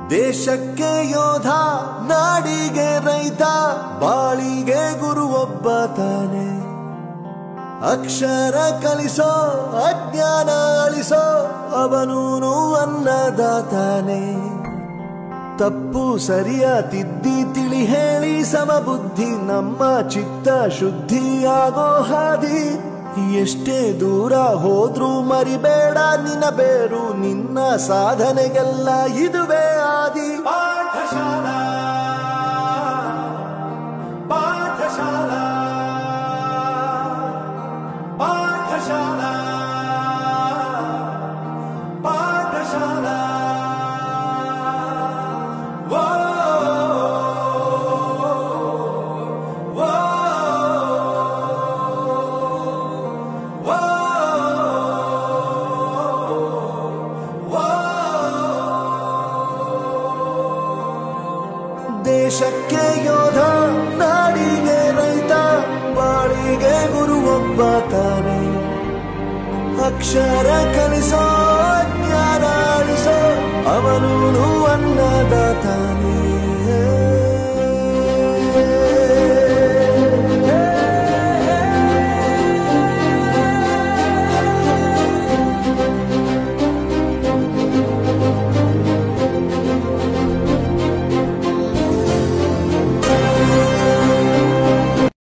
ದೇಶಕ್ಕೆ ಯೋಧ ನಾಡಿಗೆ ರೈತ ಬಾಳಿಗೆ ಗುರು ಒಬ್ಬ ತಾನೆ ಅಕ್ಷರ ಕಲಿಸೋ ಅಜ್ಞಾನ ಅಳಿಸೋ ಅವನೂನು ಅನ್ನದಾತಾನೆ ತಪ್ಪು ಸರಿಯ ತಿದ್ದಿ ತಿಳಿ ಹೇಳಿ ಸಮಬುದ್ಧಿ ನಮ್ಮ ಚಿತ್ತ ಶುದ್ಧಿಯಾಗೋ ಹಾದಿ ಎಷ್ಟೇ ದೂರ ಹೋದ್ರೂ ಮರಿಬೇಡ ನಿನ್ನ ಬೇರು ನಿನ್ನ ಸಾಧನೆಗೆಲ್ಲ ಇದುವೇ ಆದಿ ಪಾಠಶಾಲಾ ಪಾಠಶಾಲಾ ಪಾಠಶಾಲಾ ಪಾಠಶಾಲಾ ದೇಶಕ್ಕೆ ಯೋಧ ನಾಡಿಗೆ ರೈತ ಬಾಳಿಗೆ ಗುರು ಒಬ್ಬ ತಾನೆ ಅಕ್ಷರ ಕಲಿಸೋ ಜ್ಞಾನ ಅಳಿಸೋ ಅವನೂನು ಅನ್ನದಾತಾನೆ